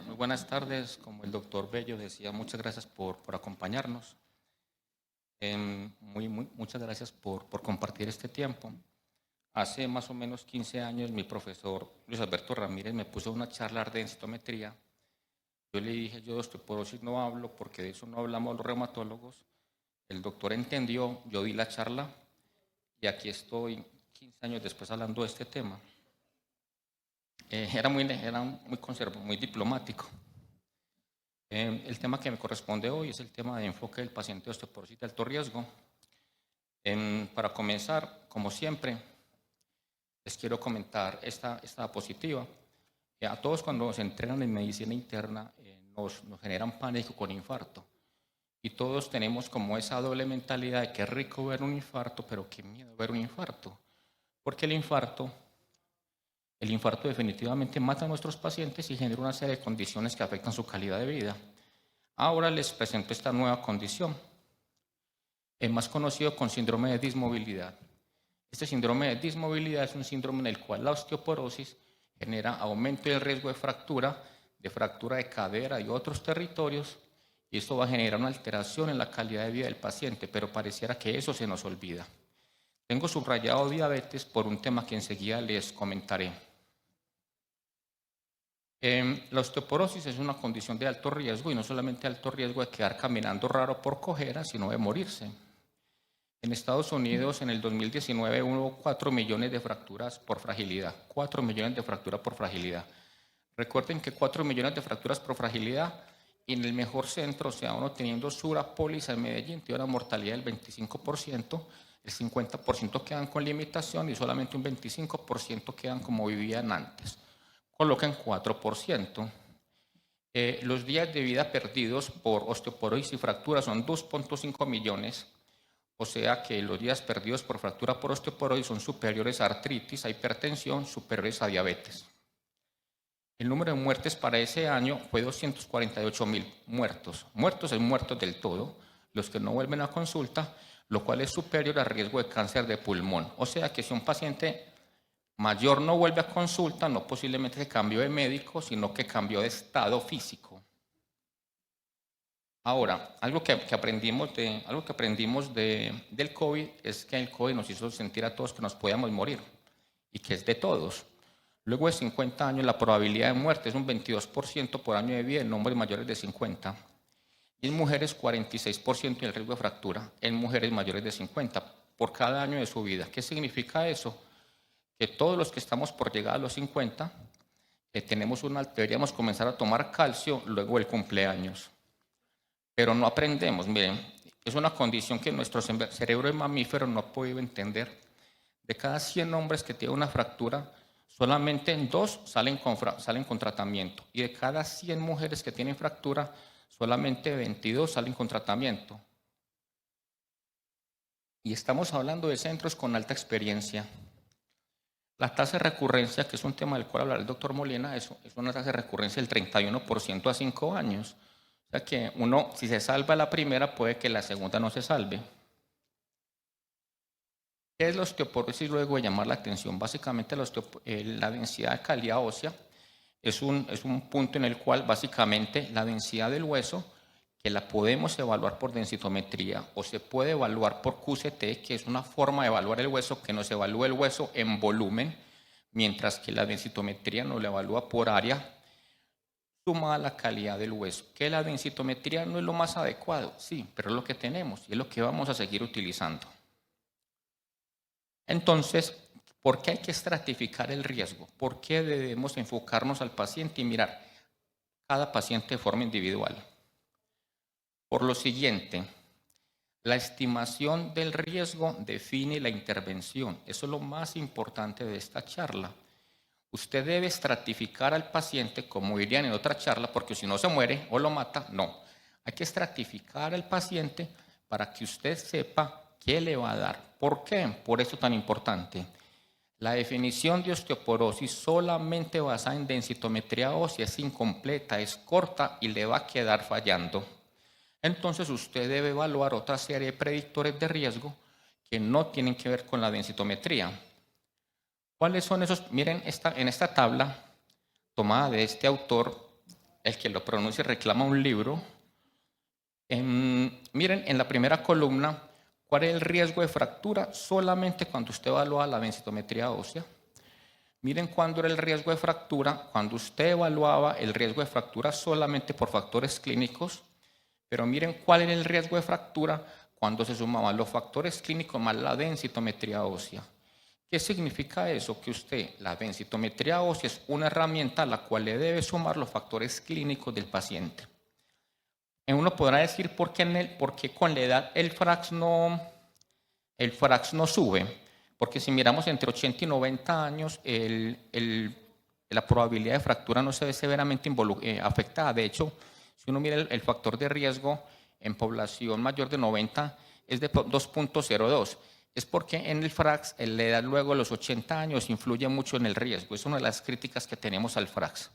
Muy buenas tardes. Como el doctor Bello decía, muchas gracias por acompañarnos. Muchas gracias por compartir este tiempo. Hace más o menos 15 años mi profesor Luis Alberto Ramírez me puso una charla de densitometría. Yo le dije, yo de osteoporosis no hablo porque de eso no hablamos los reumatólogos. El doctor entendió, yo di la charla y aquí estoy 15 años después hablando de este tema. Era muy conservador, muy diplomático. El tema que me corresponde hoy es el tema de enfoque del paciente de osteoporosis de alto riesgo. Para comenzar, como siempre, les quiero comentar esta diapositiva. A todos cuando se entrenan en medicina interna nos generan pánico con infarto. Y todos tenemos como esa doble mentalidad de que es rico ver un infarto, pero qué miedo ver un infarto. Porque el infarto definitivamente mata a nuestros pacientes y genera una serie de condiciones que afectan su calidad de vida. Ahora les presento esta nueva condición, el más conocido con síndrome de dismovilidad. Este síndrome de dismovilidad es un síndrome en el cual la osteoporosis genera aumento del riesgo de fractura de cadera y otros territorios, y esto va a generar una alteración en la calidad de vida del paciente, pero pareciera que eso se nos olvida. Tengo subrayado diabetes por un tema que enseguida les comentaré. La osteoporosis es una condición de alto riesgo, y no solamente alto riesgo de quedar caminando raro por cojera, sino de morirse. En Estados Unidos, en el 2019, hubo 4 millones de fracturas por fragilidad. 4 millones de fracturas por fragilidad. Recuerden que 4 millones de fracturas por fragilidad, y en el mejor centro, o sea, uno teniendo Surapolis en Medellín, tiene una mortalidad del 25%, el 50% quedan con limitación y solamente un 25% quedan como vivían antes. Colocan 4%. Los días de vida perdidos por osteoporosis y fractura son 2.5 millones, o sea que los días perdidos por fractura por osteoporosis son superiores a artritis, a hipertensión, superiores a diabetes. El número de muertes para ese año fue 248.000 muertos. Muertos es muertos del todo, los que no vuelven a consulta, lo cual es superior al riesgo de cáncer de pulmón. O sea que si un paciente mayor no vuelve a consulta, no posiblemente se cambió de médico, sino que cambió de estado físico. Ahora, algo que aprendimos del COVID es que el COVID nos hizo sentir a todos que nos podíamos morir y que es de todos. Luego de 50 años, la probabilidad de muerte es un 22% por año de vida en hombres mayores de 50. Y en mujeres, 46% y el riesgo de fractura en mujeres mayores de 50 por cada año de su vida. ¿Qué significa eso? Que todos los que estamos por llegar a los 50, deberíamos comenzar a tomar calcio luego del cumpleaños. Pero no aprendemos, miren, es una condición que nuestro cerebro de mamífero no ha podido entender. De cada 100 hombres que tienen una fractura, solamente 2 salen con tratamiento. Y de cada 100 mujeres que tienen fractura, solamente 22 salen con tratamiento. Y estamos hablando de centros con alta experiencia. La tasa de recurrencia, que es un tema del cual hablará el doctor Molina, es una tasa de recurrencia del 31% a 5 años. O sea que uno, si se salva la primera, puede que la segunda no se salve. ¿Qué es la osteoporosis? Luego de llamar la atención, básicamente la densidad de calidad ósea es un punto en el cual básicamente la densidad del hueso, que la podemos evaluar por densitometría o se puede evaluar por QCT, que es una forma de evaluar el hueso, que nos evalúa el hueso en volumen, mientras que la densitometría nos la evalúa por área sumada a la calidad del hueso. ¿Que la densitometría no es lo más adecuado? Sí, pero es lo que tenemos y es lo que vamos a seguir utilizando. Entonces, ¿por qué hay que estratificar el riesgo? ¿Por qué debemos enfocarnos al paciente y mirar cada paciente de forma individual? Por lo siguiente, la estimación del riesgo define la intervención. Eso es lo más importante de esta charla. Usted debe estratificar al paciente, como dirían en otra charla, porque si no se muere o lo mata, no. Hay que estratificar al paciente para que usted sepa qué le va a dar. ¿Por qué? Por eso tan importante. La definición de osteoporosis solamente basada en densitometría ósea es incompleta, es corta y le va a quedar fallando. Entonces usted debe evaluar otra serie de predictores de riesgo que no tienen que ver con la densitometría. ¿Cuáles son esos? Miren, en esta tabla tomada de este autor, el que lo pronuncie reclama un libro. Miren, en la primera columna, ¿cuál es el riesgo de fractura solamente cuando usted evalúa la densitometría ósea? Miren cuándo era el riesgo de fractura, cuando usted evaluaba el riesgo de fractura solamente por factores clínicos, pero miren cuál era el riesgo de fractura cuando se sumaban los factores clínicos más la densitometría ósea. ¿Qué significa eso? Que usted, la densitometría ósea es una herramienta a la cual le debe sumar los factores clínicos del paciente. Uno podrá decir por qué con la edad el FRAX no sube, porque si miramos entre 80 y 90 años, la probabilidad de fractura no se ve severamente afectada. De hecho, si uno mira el factor de riesgo en población mayor de 90 es de 2.02. Es porque en el FRAX la edad luego de los 80 años influye mucho en el riesgo. Es una de las críticas que tenemos al FRAX.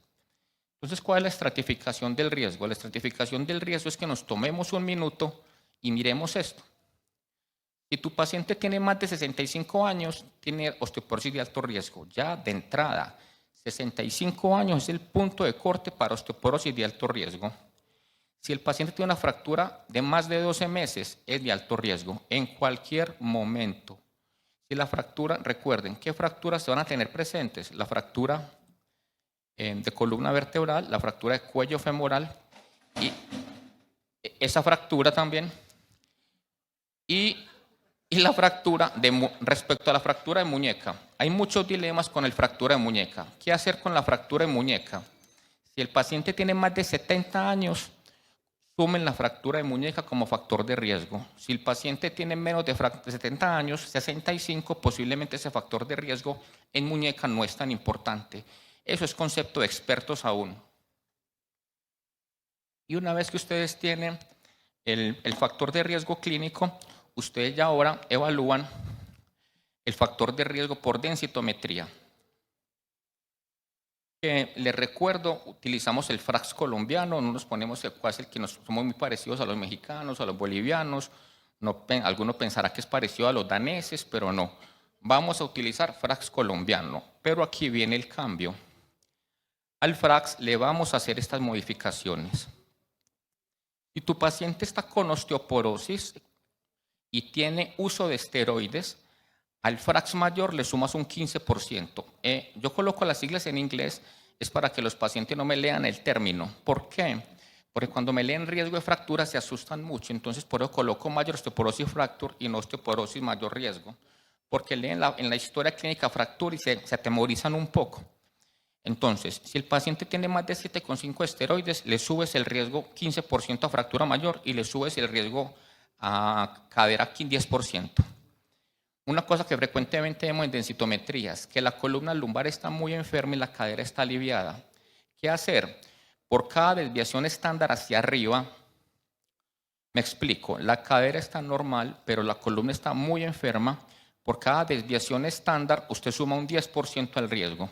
Entonces, ¿cuál es la estratificación del riesgo? La estratificación del riesgo es que nos tomemos un minuto y miremos esto. Si tu paciente tiene más de 65 años, tiene osteoporosis de alto riesgo. Ya de entrada, 65 años es el punto de corte para osteoporosis de alto riesgo. Si el paciente tiene una fractura de más de 12 meses, es de alto riesgo en cualquier momento. Si la fractura, recuerden, ¿qué fracturas se van a tener presentes? La fractura de columna vertebral, la fractura de cuello femoral y esa fractura también y la fractura respecto a la fractura de muñeca. Hay muchos dilemas con la fractura de muñeca. ¿Qué hacer con la fractura de muñeca? Si el paciente tiene más de 70 años, sumen la fractura de muñeca como factor de riesgo. Si el paciente tiene menos de 70 años, 65, posiblemente ese factor de riesgo en muñeca no es tan importante. Eso es concepto de expertos aún. Y una vez que ustedes tienen el factor de riesgo clínico, ustedes ya ahora evalúan el factor de riesgo por densitometría. Les recuerdo, utilizamos el FRAX colombiano, no nos ponemos el que nos somos muy parecidos a los mexicanos, a los bolivianos. No, alguno pensará que es parecido a los daneses, pero no. Vamos a utilizar FRAX colombiano, pero aquí viene el cambio. Al FRAX le vamos a hacer estas modificaciones. Si tu paciente está con osteoporosis y tiene uso de esteroides, al FRAX mayor le sumas un 15%. Yo coloco las siglas en inglés, es para que los pacientes no me lean el término. ¿Por qué? Porque cuando me leen riesgo de fractura se asustan mucho, entonces por eso coloco mayor osteoporosis fracture y no osteoporosis mayor riesgo, porque leen en la historia clínica fractura y se atemorizan un poco. Entonces, si el paciente tiene más de 7,5 esteroides, le subes el riesgo 15% a fractura mayor y le subes el riesgo a cadera 10%. Una cosa que frecuentemente vemos en densitometrías, que la columna lumbar está muy enferma y la cadera está aliviada. ¿Qué hacer? Por cada desviación estándar hacia arriba, me explico, la cadera está normal, pero la columna está muy enferma. Por cada desviación estándar, usted suma un 10% al riesgo.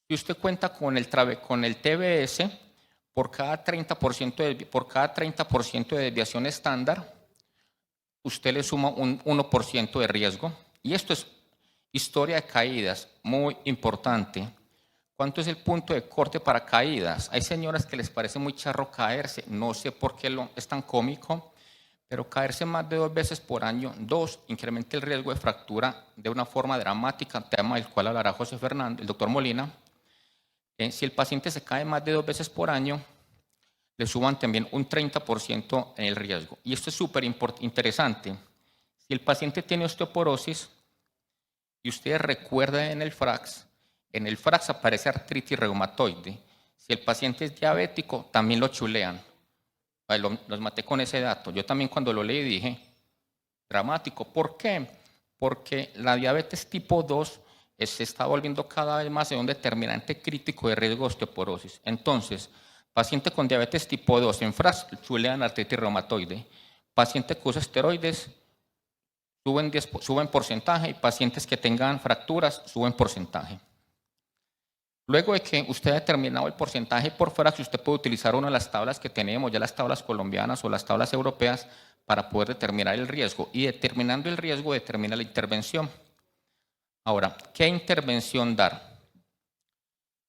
Si usted cuenta con el TBS, por cada 30% de desviación estándar, usted le suma un 1% de riesgo. Y esto es historia de caídas, muy importante. ¿Cuánto es el punto de corte para caídas? Hay señoras que les parece muy charro caerse, no sé por qué es tan cómico, pero caerse más de 2 veces por año, incrementa el riesgo de fractura de una forma dramática, tema del cual hablará José Fernández, el doctor Molina. Si el paciente se cae más de 2 veces por año, le suban también un 30% en el riesgo. Y esto es súper interesante. Si el paciente tiene osteoporosis, y ustedes recuerdan en el FRAX aparece artritis reumatoide. Si el paciente es diabético, también lo chulean. Los maté con ese dato. Yo también cuando lo leí dije, dramático. ¿Por qué? Porque la diabetes tipo 2 se está volviendo cada vez más en un determinante crítico de riesgo de osteoporosis. Entonces, paciente con diabetes tipo 2 en FRAX chulean artritis reumatoide. Paciente que usa esteroides suben porcentaje y pacientes que tengan fracturas suben porcentaje. Luego de que usted ha determinado el porcentaje por FRAX, usted puede utilizar una de las tablas que tenemos, ya las tablas colombianas o las tablas europeas, para poder determinar el riesgo. Y determinando el riesgo, determina la intervención. Ahora, ¿qué intervención dar?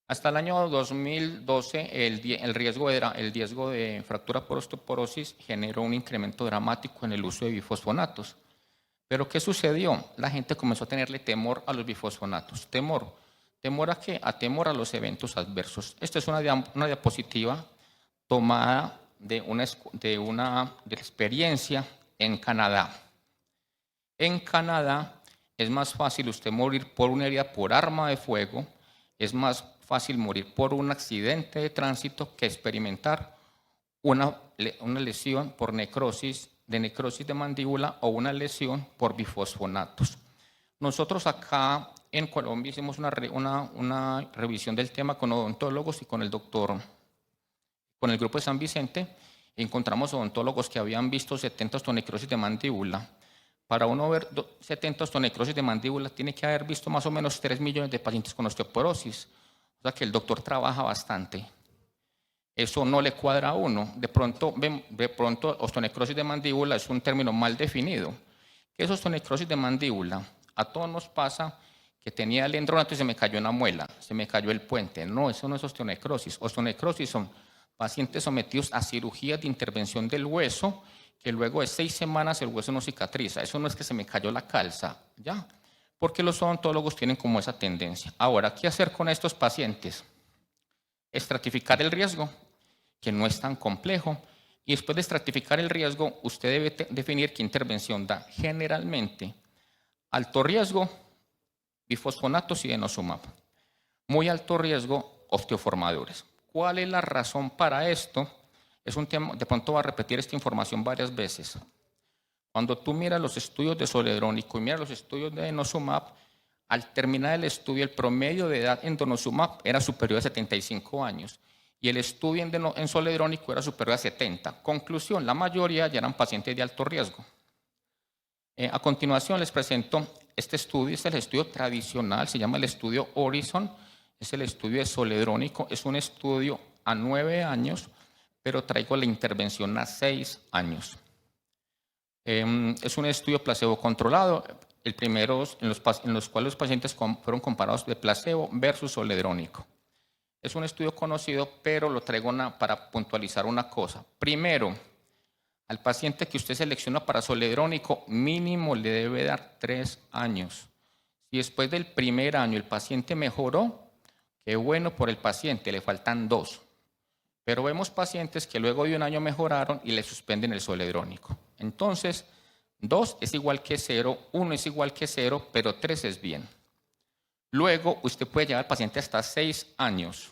Hasta el año 2012, el riesgo de fractura por osteoporosis generó un incremento dramático en el uso de bifosfonatos. Pero ¿qué sucedió? La gente comenzó a tenerle temor a los bifosfonatos. ¿Temor? ¿Temor a qué? A temor a los eventos adversos. Esta es una diapositiva tomada de una experiencia en Canadá. En Canadá es más fácil usted morir por una herida por arma de fuego, es más fácil morir por un accidente de tránsito que experimentar una lesión por necrosis de mandíbula o una lesión por bifosfonatos. Nosotros acá en Colombia hicimos una revisión del tema con odontólogos y con el grupo de San Vicente. Encontramos odontólogos que habían visto 70 osteonecrosis de mandíbula. Para uno ver 70 osteonecrosis de mandíbula tiene que haber visto más o menos 3 millones de pacientes con osteoporosis. O sea que el doctor trabaja bastante. Eso no le cuadra a uno. De pronto osteonecrosis de mandíbula es un término mal definido. ¿Qué es osteonecrosis de mandíbula? A todos nos pasa que tenía el endronato y se me cayó una muela, se me cayó el puente. No, eso no es osteonecrosis. Osteonecrosis son pacientes sometidos a cirugías de intervención del hueso, que luego de 6 semanas el hueso no cicatriza. Eso no es que se me cayó la calza, ¿ya? Porque los odontólogos tienen como esa tendencia. Ahora, ¿qué hacer con estos pacientes? Estratificar el riesgo, que no es tan complejo. Y después de estratificar el riesgo, usted debe definir qué intervención da. Generalmente, alto riesgo, bifosfonatos y denosumab. Muy alto riesgo, osteoformadores. ¿Cuál es la razón para esto? Es un tema, de pronto voy a repetir esta información varias veces. Cuando tú miras los estudios de zoledrónico y miras los estudios de denosumab, al terminar el estudio, el promedio de edad en denosumab era superior a 75 años y el estudio en zoledrónico era superior a 70. Conclusión, la mayoría ya eran pacientes de alto riesgo. A continuación les presento este estudio, es el estudio tradicional, se llama el estudio Horizon, es el estudio de zoledrónico, es un estudio a 9 años, pero traigo la intervención a 6 años. Es un estudio placebo controlado, el primero en los cuales los pacientes fueron comparados de placebo versus zoledrónico. Es un estudio conocido, pero lo traigo para puntualizar una cosa. Primero, al paciente que usted selecciona para zoledrónico, mínimo le debe dar 3 años. Si después del primer año el paciente mejoró, qué bueno por el paciente, le faltan 2. Pero vemos pacientes que luego de un año mejoraron y le suspenden el zoledrónico. Entonces, 2 es igual que 0, 1 es igual que 0, pero 3 es bien. Luego, usted puede llevar al paciente hasta 6 años.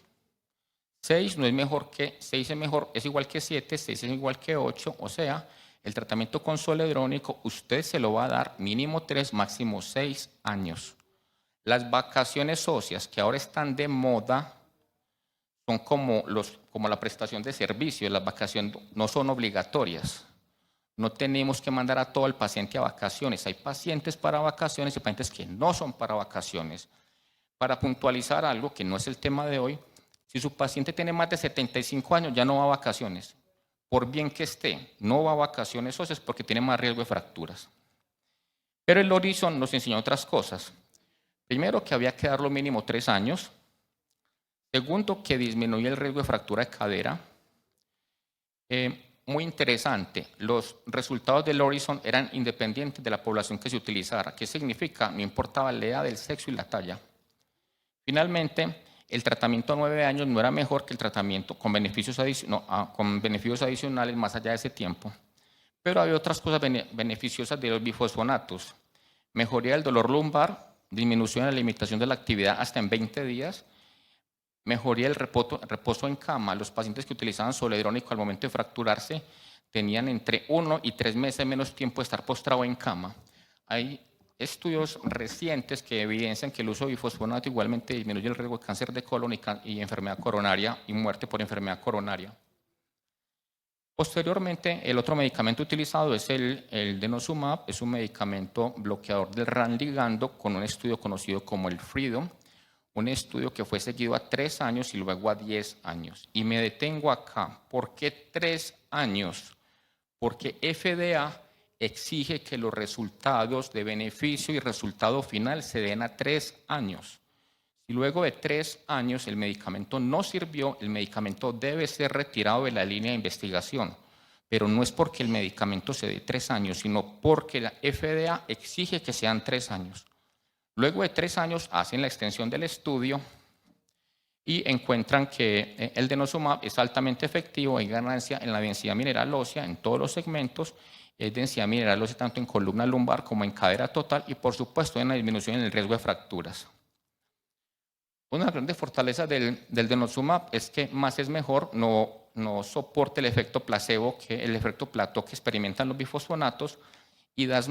6 no es mejor que, 6 es mejor, es igual que 7, 6 es igual que 8, o sea, el tratamiento con zoledrónico usted se lo va a dar mínimo 3, máximo 6 años. Las vacaciones óseas que ahora están de moda son como la prestación de servicios, las vacaciones no son obligatorias. No tenemos que mandar a todo el paciente a vacaciones. Hay pacientes para vacaciones y pacientes que no son para vacaciones. Para puntualizar algo que no es el tema de hoy, si su paciente tiene más de 75 años, ya no va a vacaciones. Por bien que esté, no va a vacaciones óseas porque tiene más riesgo de fracturas. Pero el Horizon nos enseñó otras cosas. Primero, que había que darlo mínimo 3 años. Segundo, que disminuye el riesgo de fractura de cadera. Muy interesante, los resultados del Horizon eran independientes de la población que se utilizara. ¿Qué significa? No importaba la edad, el sexo y la talla. Finalmente, el tratamiento a 9 años no era mejor que el tratamiento con beneficios adicionales más allá de ese tiempo. Pero había otras cosas beneficiosas de los bifosfonatos. Mejoría del dolor lumbar, disminución de la limitación de la actividad hasta en 20 días, mejoría del reposo en cama. Los pacientes que utilizaban zoledrónico al momento de fracturarse tenían entre 1 y 3 meses menos tiempo de estar postrado en cama. Hay estudios recientes que evidencian que el uso de bifosfonato igualmente disminuye el riesgo de cáncer de colon y enfermedad coronaria y muerte por enfermedad coronaria. Posteriormente, el otro medicamento utilizado es el denosumab, es un medicamento bloqueador del RAN ligando con un estudio conocido como el FREEDOM, un estudio que fue seguido a 3 años y luego a 10 años. Y me detengo acá. ¿Por qué 3 años? Porque FDA exige que los resultados de beneficio y resultado final se den a 3 años. Si luego de 3 años el medicamento no sirvió, el medicamento debe ser retirado de la línea de investigación, pero no es porque el medicamento se dé 3 años, sino porque la FDA exige que sean 3 años. Luego de 3 años hacen la extensión del estudio y encuentran que el denosumab es altamente efectivo, hay ganancia en la densidad mineral ósea en todos los segmentos, es densidad mineral ósea tanto en columna lumbar como en cadera total y por supuesto hay una disminución en el riesgo de fracturas. Una de las grandes fortalezas del denosumab es que más es mejor, no soporta el efecto placebo, el efecto plató que experimentan los bifosfonatos, y dar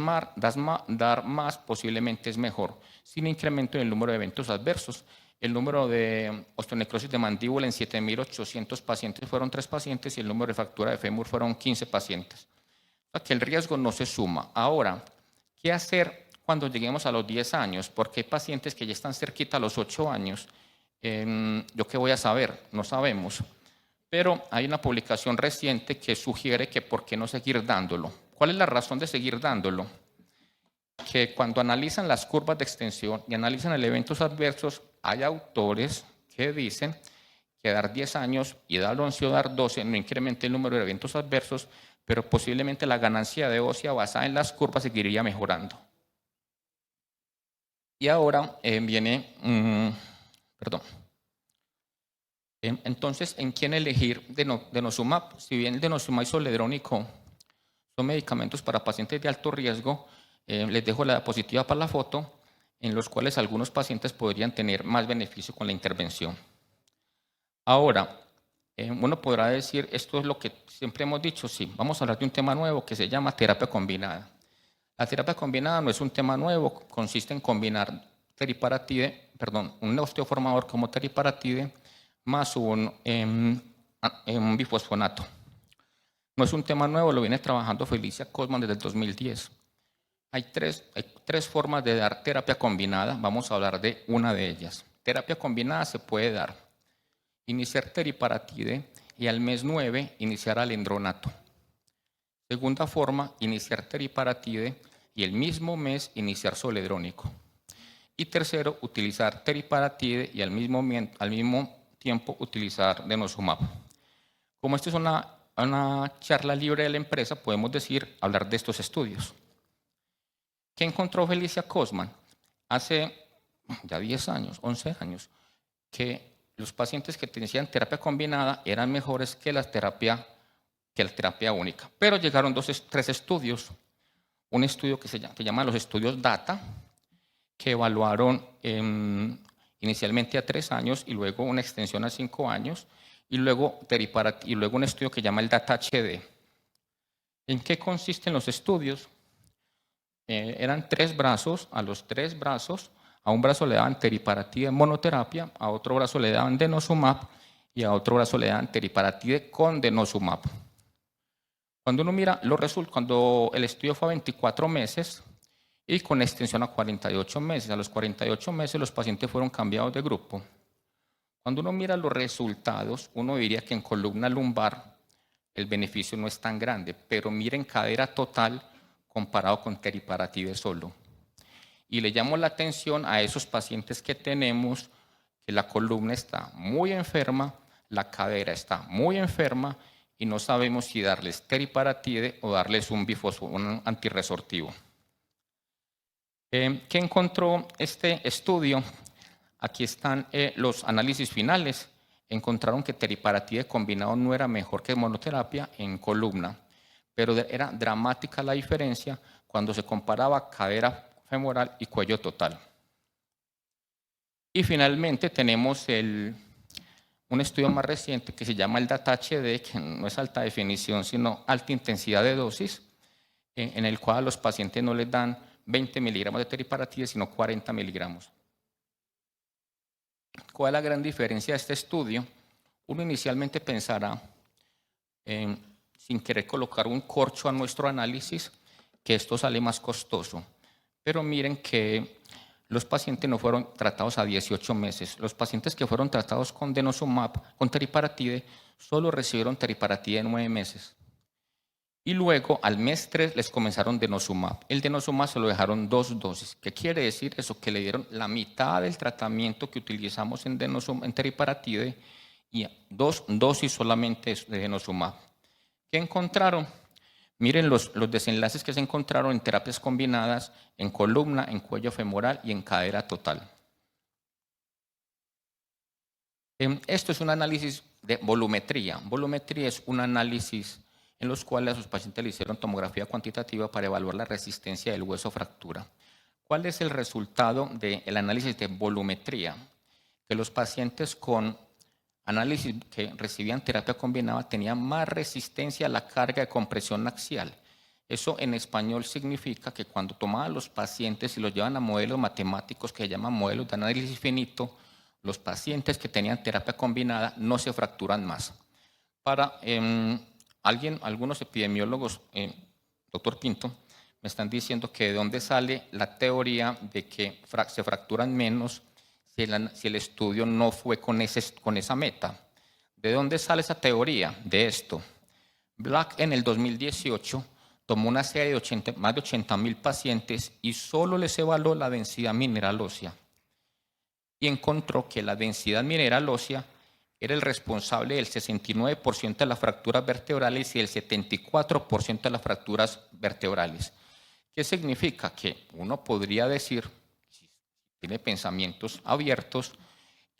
más posiblemente es mejor, sin incremento en el número de eventos adversos. El número de osteonecrosis de mandíbula en 7.800 pacientes fueron 3 pacientes y el número de fractura de fémur fueron 15 pacientes. O sea que el riesgo no se suma. Ahora, ¿qué hacer cuando lleguemos a los 10 años? Porque hay pacientes que ya están cerquita a los 8 años. ¿Yo qué voy a saber? No sabemos. Pero hay una publicación reciente que sugiere que por qué no seguir dándolo. ¿Cuál es la razón de seguir dándolo? Que cuando analizan las curvas de extensión y analizan los eventos adversos, hay autores que dicen que dar 10 años y dar 11 o dar 12 no incrementa el número de eventos adversos, pero posiblemente la ganancia de ósea basada en las curvas seguiría mejorando. Y ahora viene, entonces, ¿en quién elegir denosumab? Si bien el denosumab y zoledrónico son medicamentos para pacientes de alto riesgo, les dejo la diapositiva para la foto, en los cuales algunos pacientes podrían tener más beneficio con la intervención. Ahora, uno podrá decir, esto es lo que siempre hemos dicho, sí, vamos a hablar de un tema nuevo que se llama terapia combinada. La terapia combinada no es un tema nuevo, consiste en combinar un osteoformador como teriparatide más un bifosfonato. No es un tema nuevo, lo viene trabajando Felicia Cosman desde el 2010. Hay tres formas de dar terapia combinada, vamos a hablar de una de ellas. Terapia combinada se puede dar, iniciar teriparatide y al mes 9 iniciar alendronato. Segunda forma, iniciar teriparatide y el mismo mes iniciar zoledrónico. Y tercero, utilizar teriparatide y al mismo tiempo utilizar denosumab. Como esto es una charla libre de la empresa, podemos hablar de estos estudios. ¿Qué encontró Felicia Cosman? Hace ya 10 años, 11 años, que los pacientes que tenían terapia combinada eran mejores que la terapia única. Pero llegaron 3 estudios. Un estudio que se llama los estudios DATA, que evaluaron inicialmente a 3 años y luego una extensión a 5 años, y luego un estudio que llama el DATA HD. ¿En qué consisten los estudios? Eran 3 brazos, a los 3 brazos, a un brazo le daban teriparatide monoterapia, a otro brazo le daban denosumab y a otro brazo le daban teriparatide con denosumab. Cuando uno mira los resultados, cuando el estudio fue a 24 meses y con extensión a 48 meses, a los 48 meses los pacientes fueron cambiados de grupo. Cuando uno mira los resultados, uno diría que en columna lumbar el beneficio no es tan grande, pero miren cadera total comparado con teriparatide solo. Y le llamo la atención a esos pacientes que tenemos que la columna está muy enferma, la cadera está muy enferma y no sabemos si darles teriparatide o darles un antirresortivo. ¿Qué encontró este estudio? Aquí están los análisis finales. Encontraron que teriparatide combinado no era mejor que monoterapia en columna, pero era dramática la diferencia cuando se comparaba cadera femoral y cuello total. Y finalmente tenemos un estudio más reciente que se llama el DATA HD, que no es alta definición, sino alta intensidad de dosis, en el cual a los pacientes no les dan 20 miligramos de teriparatide, sino 40 miligramos. ¿Cuál es la gran diferencia de este estudio? Uno inicialmente pensará, sin querer colocar un corcho a nuestro análisis, que esto sale más costoso. Pero miren que los pacientes no fueron tratados a 18 meses. Los pacientes que fueron tratados con denosumab, con teriparatide, solo recibieron teriparatide 9 meses. Y luego, al mes 3, les comenzaron denosumab. El denosumab se lo dejaron 2 dosis. ¿Qué quiere decir eso? Que le dieron la mitad del tratamiento que utilizamos en teriparatide y 2 dosis solamente de denosumab. ¿Qué encontraron? Miren los desenlaces que se encontraron en terapias combinadas en columna, en cuello femoral y en cadera total. Esto es un análisis de volumetría. Volumetría es un análisis en los cuales a sus pacientes le hicieron tomografía cuantitativa para evaluar la resistencia del hueso a fractura. ¿Cuál es el resultado del análisis de volumetría? Que los pacientes con análisis que recibían terapia combinada tenían más resistencia a la carga de compresión axial. Eso en español significa que cuando tomaban los pacientes y los llevan a modelos matemáticos que se llaman modelos de análisis finito, los pacientes que tenían terapia combinada no se fracturan más. Para algunos epidemiólogos, doctor Pinto, me están diciendo que de dónde sale la teoría de que se fracturan menos si el estudio no fue con esa meta. ¿De dónde sale esa teoría? De esto. Black en el 2018 tomó una serie de más de 80,000 pacientes y solo les evaluó la densidad mineral ósea. Y encontró que la densidad mineral ósea era el responsable del 69% de las fracturas vertebrales y del 74% de las fracturas vertebrales. ¿Qué significa? Que uno podría decir, si tiene pensamientos abiertos,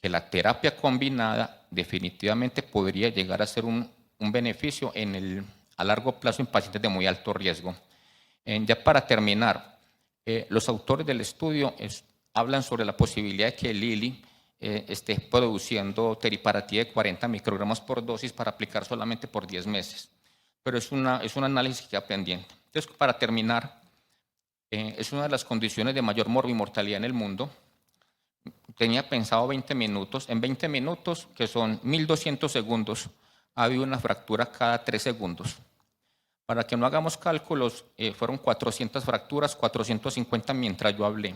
que la terapia combinada definitivamente podría llegar a ser un beneficio a largo plazo en pacientes de muy alto riesgo. Ya para terminar, los autores del estudio hablan sobre la posibilidad de que Lilly esté produciendo teriparatide de 40 microgramos por dosis para aplicar solamente por 10 meses. Pero es un análisis que queda pendiente. Entonces, para terminar, es una de las condiciones de mayor morbimortalidad en el mundo. Tenía pensado 20 minutos. En 20 minutos, que son 1.200 segundos, ha habido una fractura cada 3 segundos. Para que no hagamos cálculos, fueron 400 fracturas, 450 mientras yo hablé.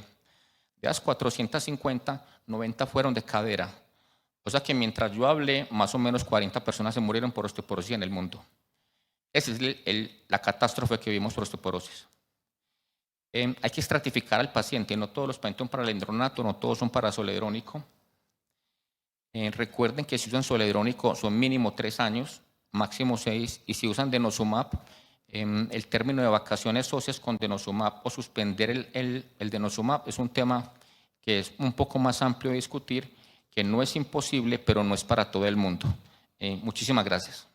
De las 450, 90 fueron de cadera. O sea que mientras yo hablé, más o menos 40 personas se murieron por osteoporosis en el mundo. Esa es la catástrofe que vimos por osteoporosis. Hay que estratificar al paciente. No todos los pacientes son para alendronato, no todos son para zoledrónico. Recuerden que si usan zoledrónico son mínimo 3 años, máximo 6. Y si usan denosumab, el término de vacaciones óseas con denosumab o suspender el denosumab es un tema que es un poco más amplio de discutir, que no es imposible, pero no es para todo el mundo. Muchísimas gracias.